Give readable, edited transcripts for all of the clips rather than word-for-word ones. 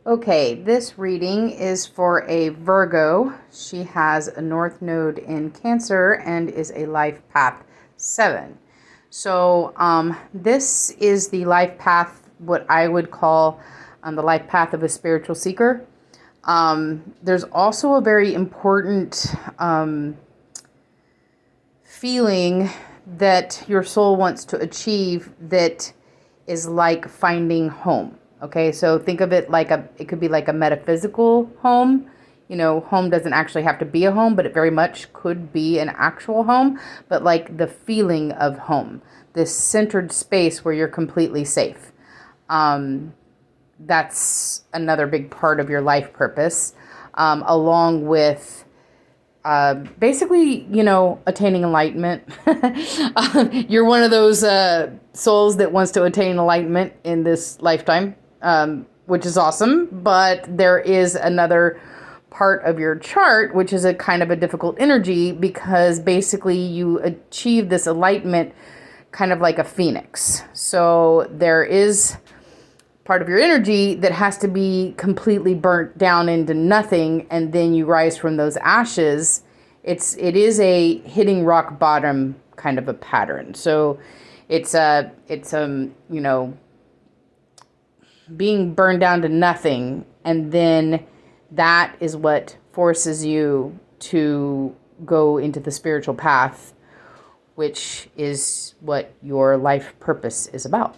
Okay, this reading is for a Virgo. She has a North Node in Cancer and is a life path 7. So this is the life path, what I would call the life path of a spiritual seeker. There's also a very important feeling that your soul wants to achieve that is like finding home. Okay, so think of it like it could be like a metaphysical home. You know, home doesn't actually have to be a home, but it very much could be an actual home. But like the feeling of home, this centered space where you're completely safe. That's another big part of your life purpose, along with basically, attaining enlightenment. You're one of those souls that wants to attain enlightenment in this lifetime, which is awesome. But there is another part of your chart, which is a kind of a difficult energy, because basically you achieve this enlightenment kind of like a phoenix. So there is part of your energy that has to be completely burnt down into nothing, and then you rise from those ashes. It is a hitting rock bottom kind of a pattern. So it's being burned down to nothing, and then that is what forces you to go into the spiritual path, which is what your life purpose is about.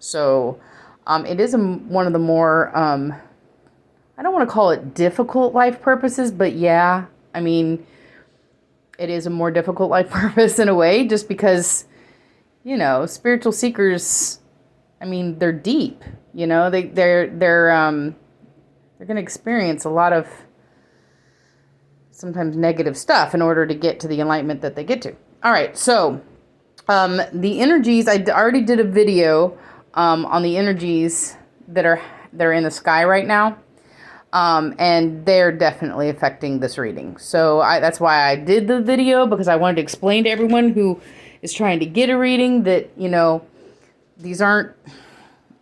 So it is one of the more, I don't want to call it difficult life purposes, but yeah, I mean, it is a more difficult life purpose in a way, just because, spiritual seekers, I mean, they're deep, they're going to experience a lot of sometimes negative stuff in order to get to the enlightenment that they get to. All right. So, the energies, I already did a video on the energies that are in the sky right now. And they're definitely affecting this reading. So that's why I did the video, because I wanted to explain to everyone who is trying to get a reading that, these aren't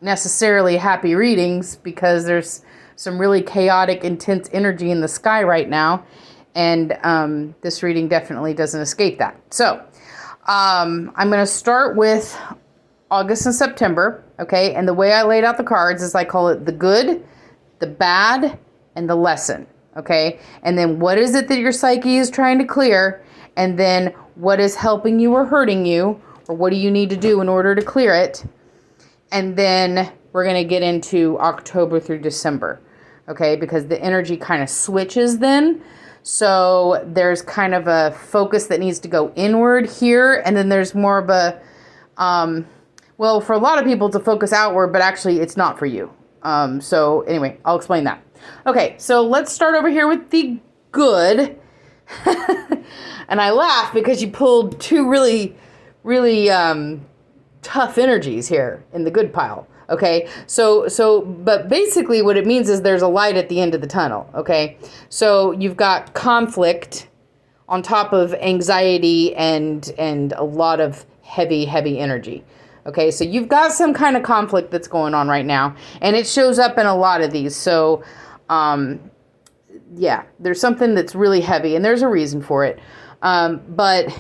necessarily happy readings, because there's some really chaotic, intense energy in the sky right now. And this reading definitely doesn't escape that. So I'm going to start with August and September, okay? And the way I laid out the cards is I call it the good, the bad, and the lesson, okay? And then what is it that your psyche is trying to clear? And then what is helping you or hurting you? Or what do you need to do in order to clear it? And then we're going to get into October through December, okay? Because the energy kind of switches then. So there's kind of a focus that needs to go inward here. And then there's more of a, well, for a lot of people it's a focus outward, but actually it's not for you. So anyway, I'll explain that. Okay, so let's start over here with the good. And I laugh because you pulled two really, really tough energies here in the good pile. Okay, but basically what it means is there's a light at the end of the tunnel. Okay, so you've got conflict on top of anxiety and a lot of heavy energy. Okay, so you've got some kind of conflict that's going on right now, and it shows up in a lot of these. So, yeah, there's something that's really heavy, and there's a reason for it. But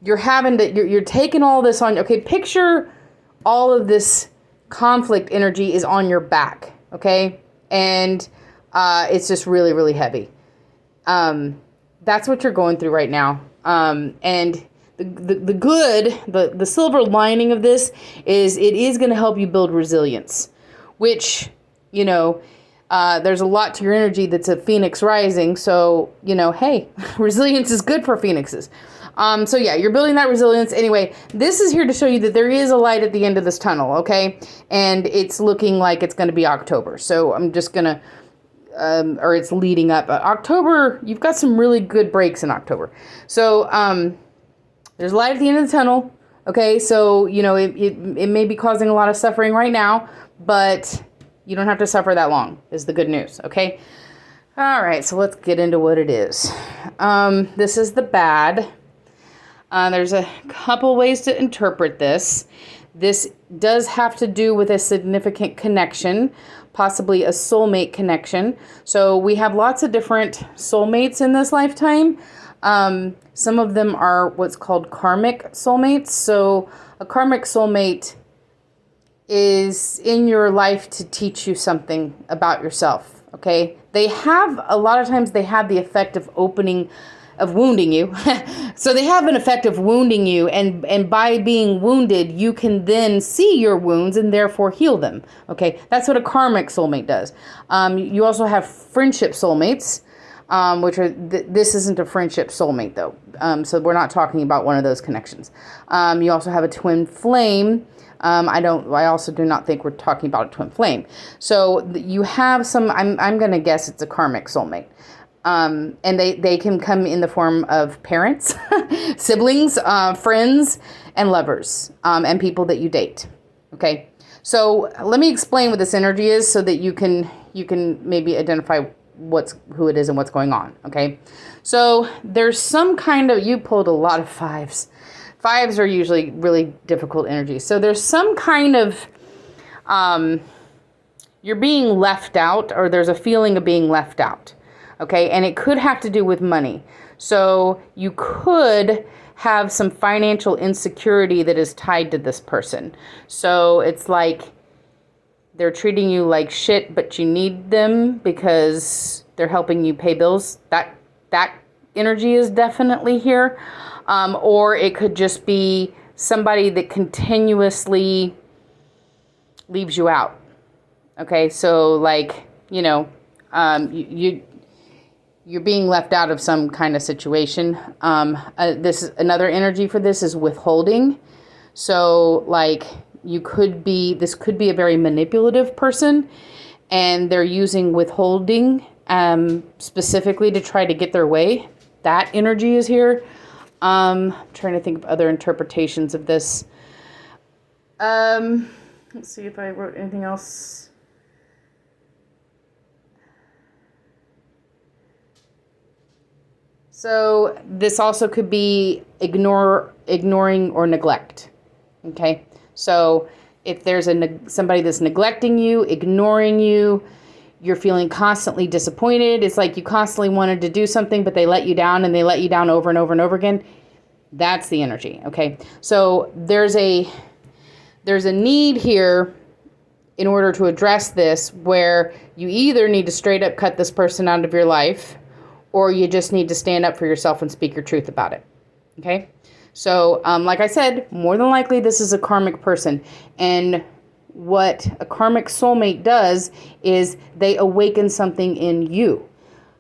you're taking all this on. Okay, picture all of this conflict energy is on your back. Okay, and it's just really, really heavy. That's what you're going through right now, and the good, the silver lining of this is it is going to help you build resilience, which, there's a lot to your energy that's a phoenix rising. So, hey, resilience is good for phoenixes. So yeah, you're building that resilience. Anyway, this is here to show you that there is a light at the end of this tunnel. Okay. And it's looking like it's going to be October. So I'm just going to, or it's leading up. October, you've got some really good breaks in October. So, there's light at the end of the tunnel, okay? So, it may be causing a lot of suffering right now, but you don't have to suffer that long, is the good news, okay? All right, so let's get into what it is. This is the bad. There's a couple ways to interpret this. This does have to do with a significant connection, possibly a soulmate connection. So we have lots of different soulmates in this lifetime. Some of them are what's called karmic soulmates. So a karmic soulmate is in your life to teach you something about yourself. Okay. A lot of times they have the effect of wounding you. So they have an effect of wounding you. And by being wounded, you can then see your wounds and therefore heal them. Okay. That's what a karmic soulmate does. You also have friendship soulmates. Which are, this isn't a friendship soulmate though. So we're not talking about one of those connections. You also have a twin flame. I also do not think we're talking about a twin flame. So you have some, I'm going to guess it's a karmic soulmate. And they can come in the form of parents, siblings, friends, and lovers, and people that you date. Okay. So let me explain what this energy is so that you can maybe identify who it is and what's going on. Okay. So there's some kind of, you pulled a lot of fives. Fives are usually really difficult energies. So there's some kind of, you're being left out, or there's a feeling of being left out. Okay. And it could have to do with money. So you could have some financial insecurity that is tied to this person. So it's like, they're treating you like shit, but you need them because they're helping you pay bills. That energy is definitely here. Or it could just be somebody that continuously leaves you out. Okay, so like, you're being left out of some kind of situation. This is another energy for this is withholding. So like, this could be a very manipulative person, and they're using withholding specifically to try to get their way. That energy is here. Trying to think of other interpretations of this. Let's see if I wrote anything else. So this also could be ignoring or neglect. Okay. So if there's somebody that's neglecting you, ignoring you, you're feeling constantly disappointed. It's like you constantly wanted to do something, but they let you down, and they let you down over and over and over again. That's the energy. Okay. So there's a need here in order to address this, where you either need to straight up cut this person out of your life, or you just need to stand up for yourself and speak your truth about it. Okay. So, like I said, more than likely this is a karmic person. And what a karmic soulmate does is they awaken something in you.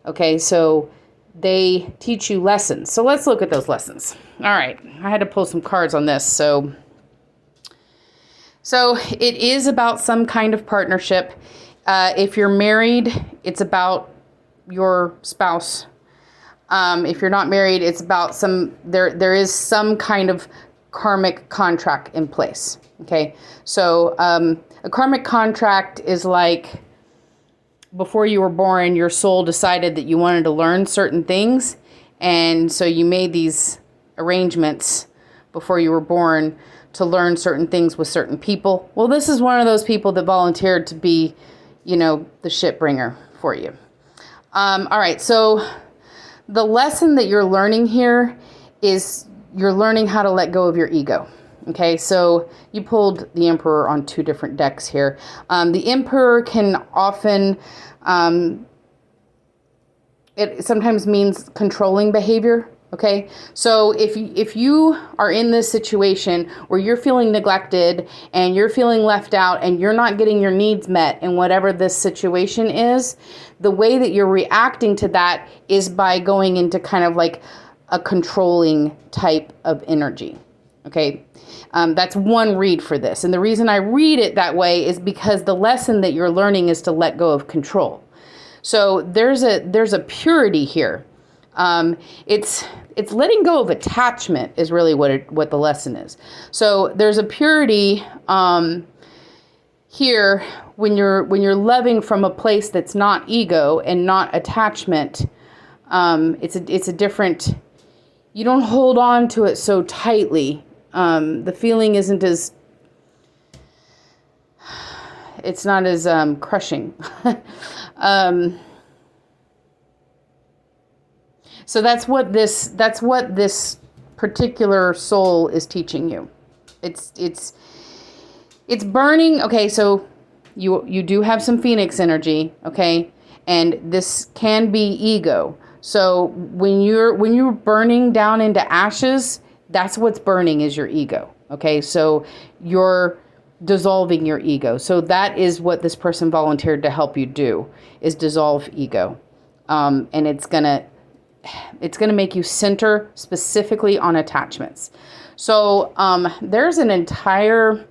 Okay, so they teach you lessons. So let's look at those lessons. All right, I had to pull some cards on this. So it is about some kind of partnership. If you're married, it's about your spouse. If you're not married, it's about there is some kind of karmic contract in place. Okay. So, a karmic contract is like before you were born, your soul decided that you wanted to learn certain things. And so you made these arrangements before you were born to learn certain things with certain people. Well, this is one of those people that volunteered to be, the shit bringer for you. All right. So the lesson that you're learning here is you're learning how to let go of your ego. Okay, so you pulled the Emperor on two different decks here. The Emperor can often, it sometimes means controlling behavior. Okay, so if you are in this situation where you're feeling neglected and you're feeling left out and you're not getting your needs met in whatever this situation is, the way that you're reacting to that is by going into kind of like a controlling type of energy. Okay, that's one read for this. And the reason I read it that way is because the lesson that you're learning is to let go of control. So there's a purity here. It's letting go of attachment is really what the lesson is. So there's a purity here when you're loving from a place that's not ego and not attachment. It's a different. You don't hold on to it so tightly. The feeling isn't it's not as crushing. So that's what this particular soul is teaching you. It's burning. Okay, so you do have some Phoenix energy, okay? And this can be ego. So when you're burning down into ashes, that's what's burning is your ego. Okay? So you're dissolving your ego. So that is what this person volunteered to help you do, is dissolve ego. And it's gonna make you center specifically on attachments. So there's an entire,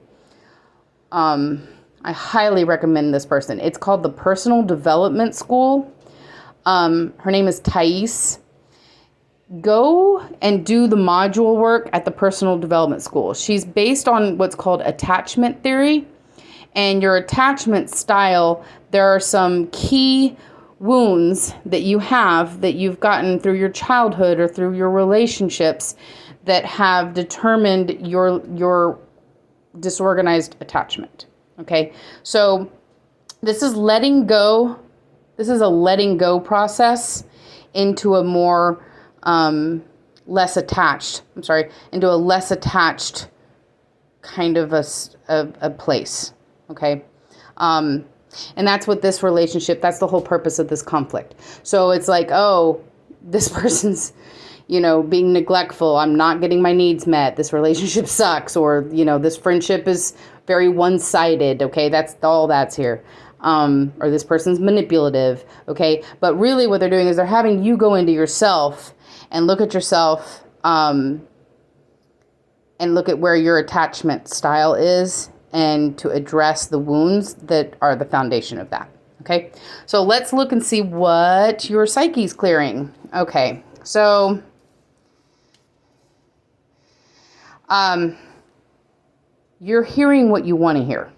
I highly recommend this person. It's called the Personal Development School. Her name is Thais. Go and do the module work at the Personal Development School. She's based on what's called attachment theory. And your attachment style, there are some key wounds that you have that you've gotten through your childhood or through your relationships that have determined your disorganized attachment. Okay, so this is letting go. This is a letting go process into a more less attached. Into a less attached kind of a place. Okay. And that's what this relationship, that's the whole purpose of this conflict. So it's like, oh, this person's, being neglectful. I'm not getting my needs met. This relationship sucks. Or, this friendship is very one-sided. Okay, that's here. Or this person's manipulative. Okay, but really what they're doing is they're having you go into yourself and look at yourself and look at where your attachment style is, and to address the wounds that are the foundation of that. Okay, so let's look and see what your psyche's clearing. Okay, so you're hearing what you want to hear.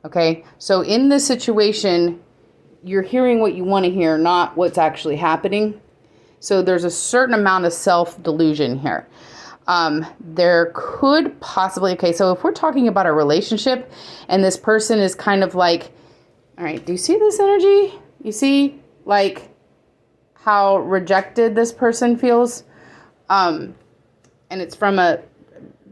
Okay, so in this situation, you're hearing what you want to hear, not what's actually happening. So there's a certain amount of self-delusion here. There could possibly, okay, so if we're talking about a relationship and this person is kind of like, all right, do you see this energy? You see like how rejected this person feels? And it's from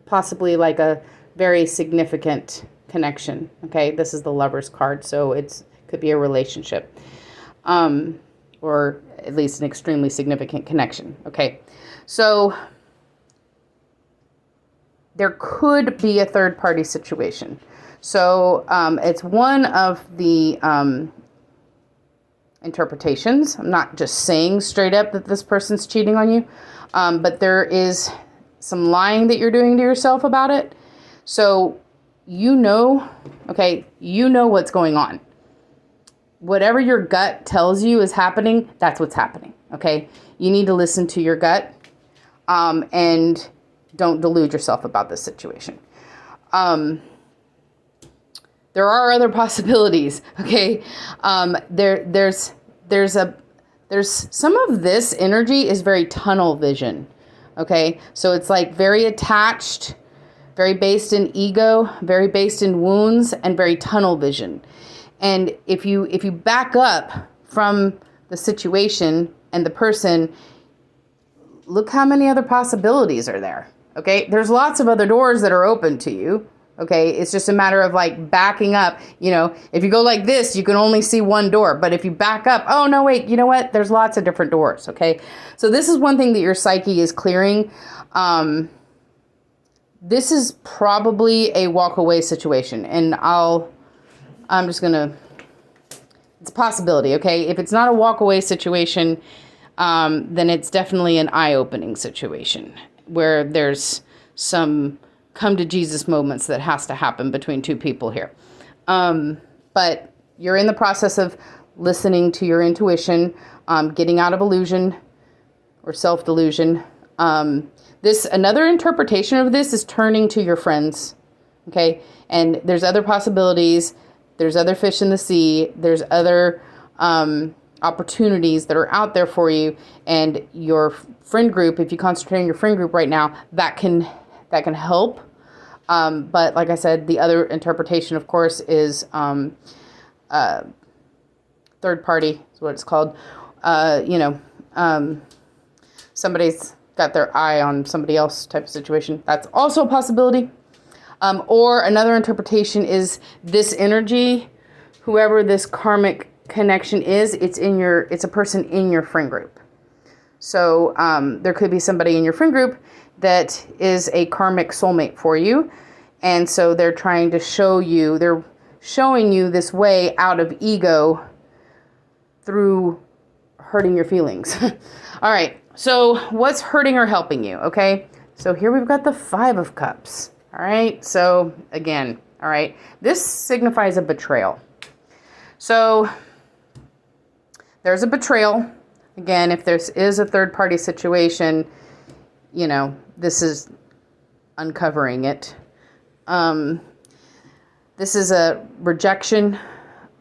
possibly like a very significant connection. Okay, this is the Lover's card, so it could be a relationship, or at least an extremely significant connection. Okay, so there could be a third-party situation. So it's one of the interpretations. I'm not just saying straight up that this person's cheating on you, but there is some lying that you're doing to yourself about it. So okay, you know what's going on. Whatever your gut tells you is happening, that's what's happening. Okay, you need to listen to your gut, and don't delude yourself about this situation. There are other possibilities. Okay, there's some of this energy is very tunnel vision. Okay, so it's like very attached, very based in ego, very based in wounds, and very tunnel vision. And if you back up from the situation and the person, look how many other possibilities are there. Okay, there's lots of other doors that are open to you. Okay, it's just a matter of like backing up. If you go like this, you can only see one door. But if you back up, oh no, wait, you know what? There's lots of different doors. Okay, so this is one thing that your psyche is clearing. This is probably a walk away situation, and I'm just gonna. It's a possibility. Okay, if it's not a walk away situation, then it's definitely an eye opening situation where there's some come to Jesus moments that has to happen between two people here. But you're in the process of listening to your intuition, getting out of illusion or self-delusion. Another interpretation of this is turning to your friends. Okay. And there's other possibilities. There's other fish in the sea. There's other, opportunities that are out there for you, and your friend group, if you concentrate on your friend group right now, that can help. But like I said, the other interpretation, of course, is third party is what it's called. Somebody's got their eye on somebody else type of situation. That's also a possibility. Or another interpretation is this energy, whoever this karmic connection is, it's a person in your friend group. So there could be somebody in your friend group that is a karmic soulmate for you. And so they're trying to they're showing you this way out of ego through hurting your feelings. All right. So what's hurting or helping you? Okay. So here we've got the 5 of Cups. All right. So again, all right, this signifies a betrayal. So there's a betrayal. Again, if this is a third party situation, this is uncovering it. This is a rejection,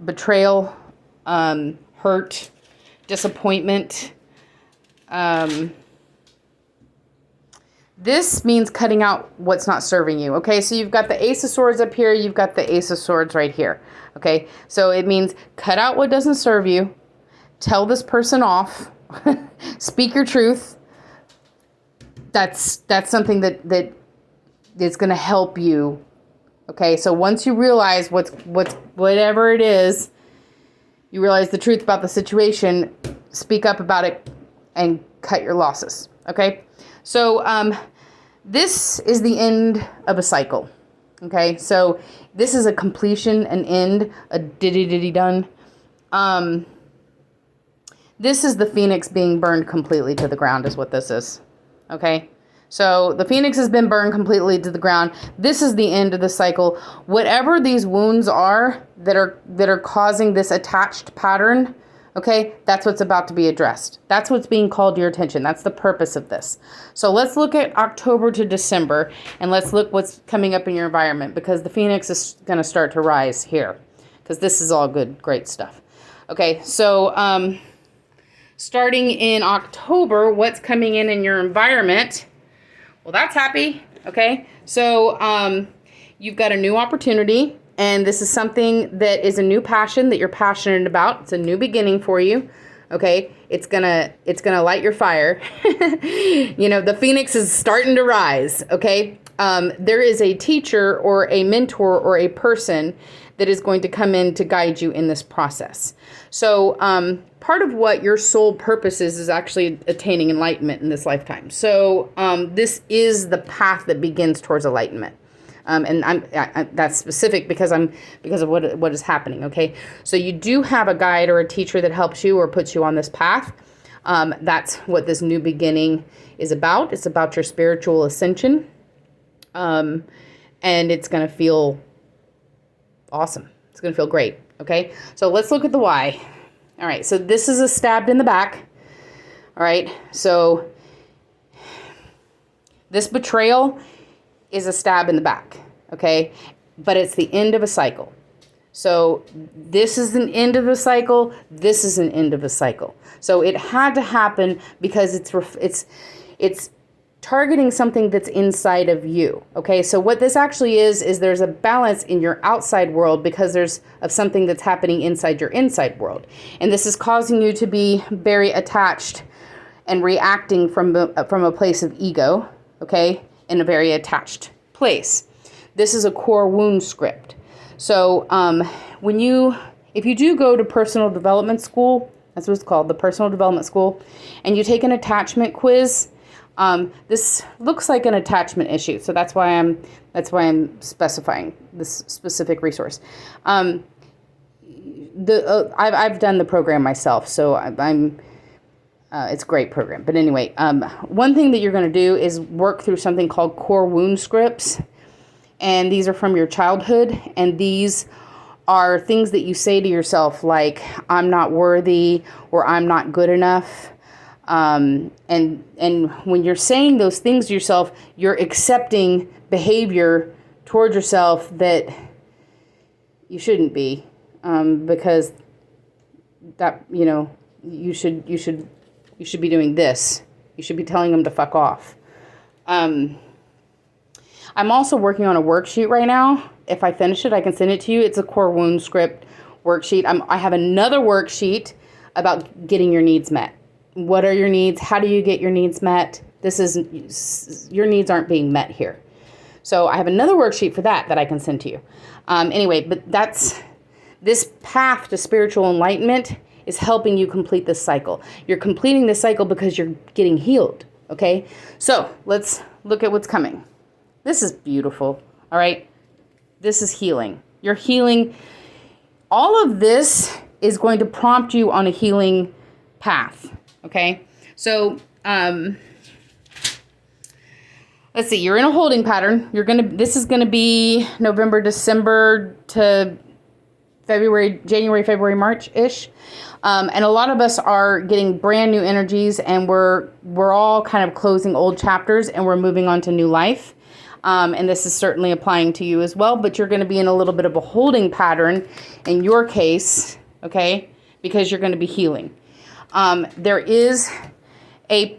betrayal, hurt, disappointment. This means cutting out what's not serving you. Okay, so you've got the Ace of Swords up here. You've got the Ace of Swords right here. Okay, so it means cut out what doesn't serve you. Tell this person off. Speak your truth. That's something that is going to help you. Okay, so once you realize whatever it is, you realize the truth about the situation, speak up about it and cut your losses. Okay, so this is the end of a cycle. Okay, so this is a completion, an end, a diddy done. This is the phoenix being burned completely to the ground is what this is. Okay, so the phoenix has been burned completely to the ground. This is the end of the cycle. Whatever these wounds are that are causing this attached pattern, okay, that's what's about to be addressed. That's what's being called to your attention. That's the purpose of this. So let's look at October to December, and let's look what's coming up in your environment, because the phoenix is going to start to rise here, because this is all good, great stuff. Okay, so starting in October, what's coming in your environment? Well, that's happy. Okay, so you've got a new opportunity. And this is something that is a new passion that you're passionate about. It's a new beginning for you. Okay, it's gonna light your fire. The phoenix is starting to rise. Okay, there is a teacher or a mentor or a person that is going to come in to guide you in this process. So part of what your soul purpose is actually attaining enlightenment in this lifetime. So this is the path that begins towards enlightenment. And that's specific because of what is happening. Okay, so you do have a guide or a teacher that helps you or puts you on this path. That's what this new beginning is about. It's about your spiritual ascension, and it's going to feel awesome. It's going to feel great. Okay, so let's look at the why. All right, so this is a stabbed in the back. All right, so this betrayal is a stab in the back, okay? But it's the end of a cycle. So this is an end of a cycle. This is an end of a cycle. So it had to happen because it's targeting something that's inside of you, okay? So what this actually is there's a balance in your outside world because there's of something that's happening inside your inside world. And this is causing you to be very attached and reacting from a place of ego, okay? In a very attached place. This is a core wound script. So if you do go to personal development school, that's what it's called, the personal development school, and you take an attachment quiz, this looks like an attachment issue. So that's why I'm specifying this specific resource. I've done the program myself, so it's a great program. But anyway, one thing that you're going to do is work through something called core wound scripts. And these are from your childhood. And these are things that you say to yourself like, I'm not worthy or I'm not good enough. And when you're saying those things to yourself, you're accepting behavior towards yourself that you shouldn't be. Because that, you should be doing this. You should be telling them to fuck off. I'm also working on a worksheet right now. If I finish it, I can send it to you. It's a core wound script worksheet. I have another worksheet about getting your needs met. What are your needs? How do you get your needs met? Your needs aren't being met here. So I have another worksheet for that I can send to you. Anyway, but this path to spiritual enlightenment is helping you complete this cycle. You're completing this cycle because you're getting healed, okay? So let's look at what's coming. This is beautiful, all right? This is healing. You're healing. All of this is going to prompt you on a healing path, okay? So, let's see, you're in a holding pattern. This is gonna be November, December to January, February, March-ish. And a lot of us are getting brand new energies, and we're all kind of closing old chapters and we're moving on to new life. And this is certainly applying to you as well, but you're going to be in a little bit of a holding pattern in your case, okay, because you're going to be healing. There is a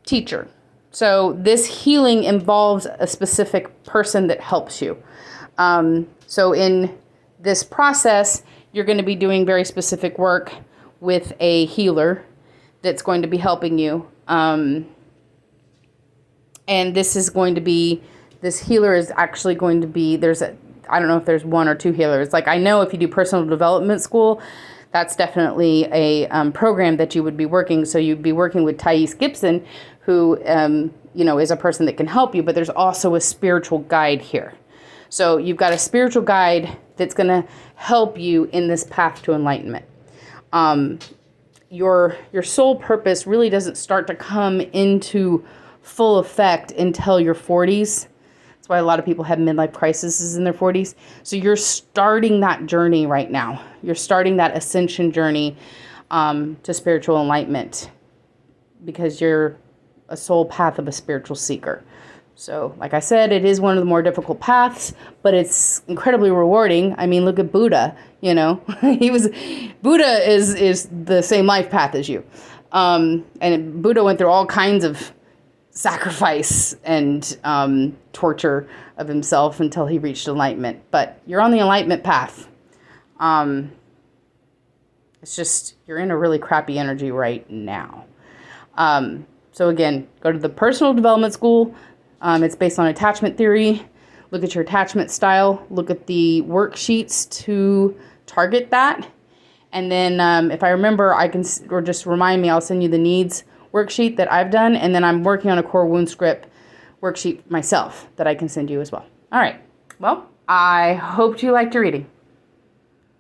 teacher. So this healing involves a specific person that helps you. So in this process, you're going to be doing very specific work with a healer that's going to be helping you. And this healer is actually going to be, I don't know if there's one or two healers. Like, I know if you do personal development school, that's definitely a program that you would be working. So you'd be working with Thais Gibson, who, is a person that can help you, but there's also a spiritual guide here. So you've got a spiritual guide that's going to help you in this path to enlightenment. Your soul purpose really doesn't start to come into full effect until your 40s. That's why a lot of people have midlife crises in their 40s. So you're starting that journey right now. You're starting that ascension journey to spiritual enlightenment because you're a soul path of a spiritual seeker. So, like I said, it is one of the more difficult paths, but it's incredibly rewarding. I mean, look at Buddha, Buddha is the same life path as you. And Buddha went through all kinds of sacrifice and torture of himself until he reached enlightenment. But you're on the enlightenment path. It's just, you're in a really crappy energy right now. So again, go to the personal development school. It's based on attachment theory. Look at your attachment style. Look at the worksheets to target that. And then if I remember, or just remind me, I'll send you the needs worksheet that I've done. And then I'm working on a core wound script worksheet myself that I can send you as well. All right. Well, I hope you liked your reading.